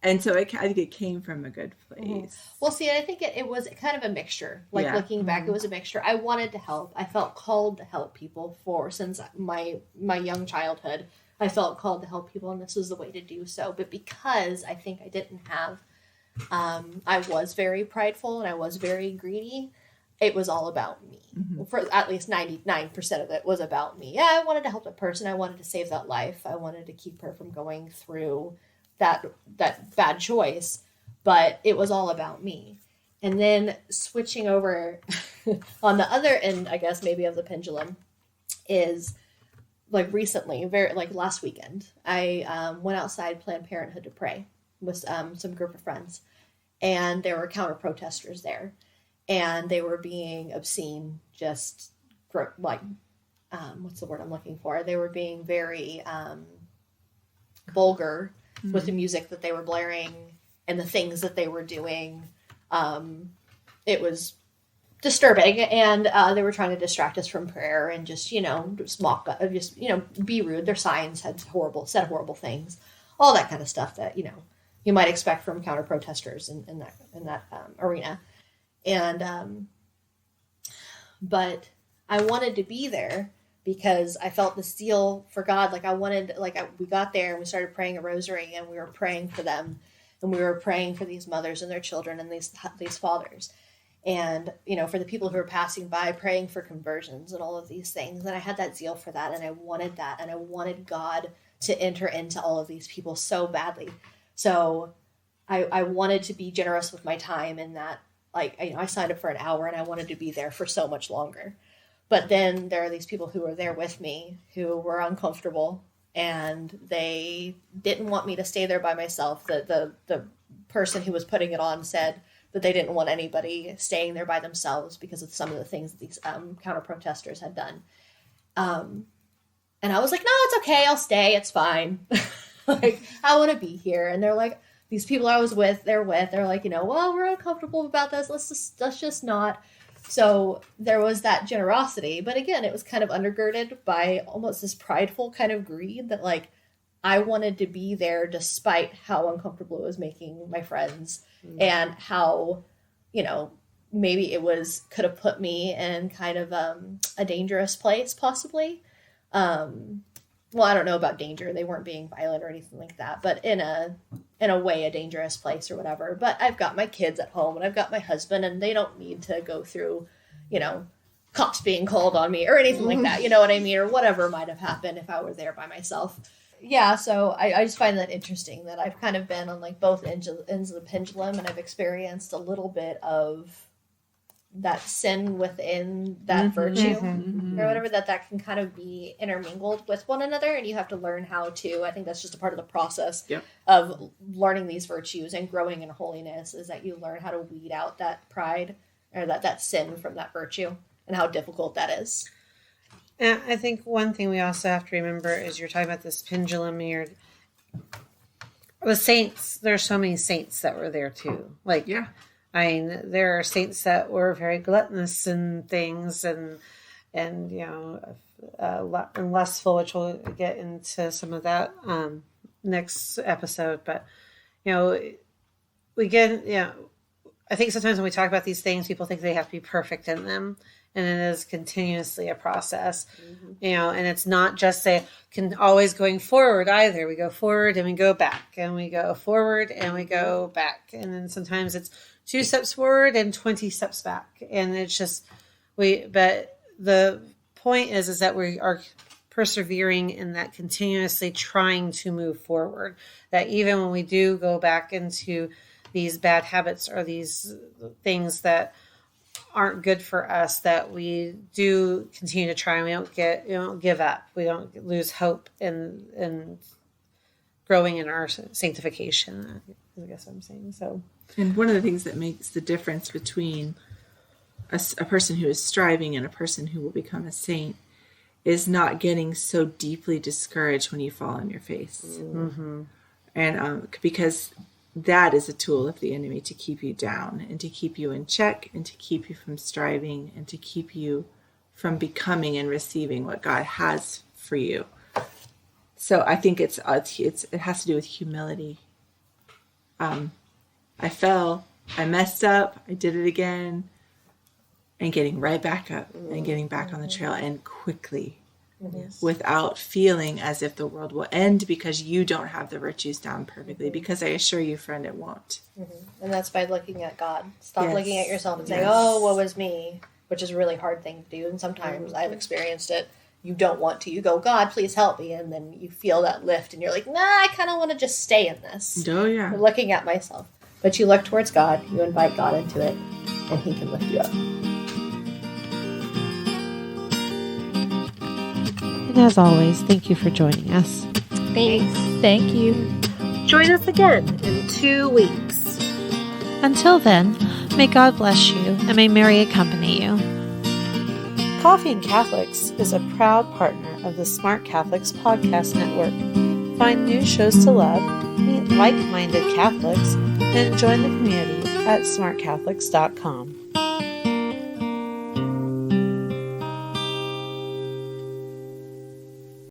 Speaker 4: and so I think it came from a good place.
Speaker 2: Mm-hmm. Well, see, I think it was kind of a mixture. Looking back, it was a mixture. I wanted to help. I felt called to help people since my young childhood. I felt called to help people, and this was the way to do so. But because I think I didn't have, I was very prideful and I was very greedy, it was all about me. Mm-hmm. For at least 99% of it was about me. Yeah, I wanted to help a person. I wanted to save that life. I wanted to keep her from going through that bad choice. But it was all about me. And then switching over on the other end, I guess, maybe of the pendulum is... recently, last weekend, I went outside Planned Parenthood to pray with some group of friends, and there were counter protesters there, and they were being obscene, just what's the word I'm looking for? They were being very vulgar with the music that they were blaring and the things that they were doing. It was disturbing, and they were trying to distract us from prayer and just mock, be rude. Their signs said horrible things, all that kind of stuff that you might expect from counter protesters in that arena. And but I wanted to be there because I felt the zeal for God. We got there and we started praying a rosary, and we were praying for them, and we were praying for these mothers and their children and these fathers. And, for the people who were passing by, praying for conversions and all of these things. And I had that zeal for that, and I wanted that. And I wanted God to enter into all of these people so badly. So I wanted to be generous with my time, and that like I signed up for an hour and I wanted to be there for so much longer. But then there are these people who were there with me who were uncomfortable, and they didn't want me to stay there by myself. The person who was putting it on said that they didn't want anybody staying there by themselves because of some of the things that these counter protesters had done. And I was like, no, it's okay. I'll stay. It's fine. Like, I want to be here. And they're like, these people I was with, they're like, well, we're uncomfortable about this. Let's just not. So there was that generosity. But again, it was kind of undergirded by almost this prideful kind of greed that like, I wanted to be there despite how uncomfortable it was making my friends and how, maybe it could have put me in kind of a dangerous place possibly. Well, I don't know about danger. They weren't being violent or anything like that, but in a way, a dangerous place or whatever. But I've got my kids at home and I've got my husband, and they don't need to go through, cops being called on me or anything like that. You know what I mean? Or whatever might have happened if I were there by myself. Yeah, so I just find that interesting that I've kind of been on like both ends of the pendulum, and I've experienced a little bit of that sin within that virtue or whatever, that can kind of be intermingled with one another, and you have to learn how to, I think that's just a part of the process of learning these virtues and growing in holiness, is that you learn how to weed out that pride or that sin from that virtue, and how difficult that is.
Speaker 1: And I think one thing we also have to remember is you're talking about this pendulum here. The saints, there's so many saints that were there too. Like, I mean, there are saints that were very gluttonous and things and lustful, which we'll get into some of that next episode. But, I think sometimes when we talk about these things, people think they have to be perfect in them. And it is continuously a process, and it's not just always going forward either. We go forward and we go back, and we go forward and we go back. And then sometimes it's 2 steps forward and 20 steps back. And it's just, but the point is that we are persevering in that, continuously trying to move forward. That even when we do go back into these bad habits or these things that aren't good for us, that we do continue to try, and we don't give up. We don't lose hope in growing in our sanctification, I guess what I'm saying. So,
Speaker 4: and one of the things that makes the difference between a person who is striving and a person who will become a saint is not getting so deeply discouraged when you fall on your face. And because that is a tool of the enemy to keep you down and to keep you in check and to keep you from striving and to keep you from becoming and receiving what God has for you. So I think it has to do with humility. I fell, I messed up, I did it again, and getting right back up and getting back on the trail, and quickly. Without feeling as if the world will end because you don't have the virtues down perfectly, because I assure you, friend, it won't.
Speaker 2: And that's by looking at God. Stop looking at yourself and saying, oh, woe is me, which is a really hard thing to do. And sometimes I've experienced it. You don't want to. You go, God, please help me. And then you feel that lift and you're like, nah, I kind of want to just stay in this.
Speaker 4: Oh, yeah.
Speaker 2: I'm looking at myself. But you look towards God, you invite God into it, and he can lift you up.
Speaker 1: And as always, thank you for joining us.
Speaker 2: Thanks.
Speaker 5: Thank you.
Speaker 1: Join us again in 2 weeks. Until then, may God bless you and may Mary accompany you. Coffee and Catholics is a proud partner of the Smart Catholics Podcast Network. Find new shows to love, meet like-minded Catholics, and join the community at smartcatholics.com.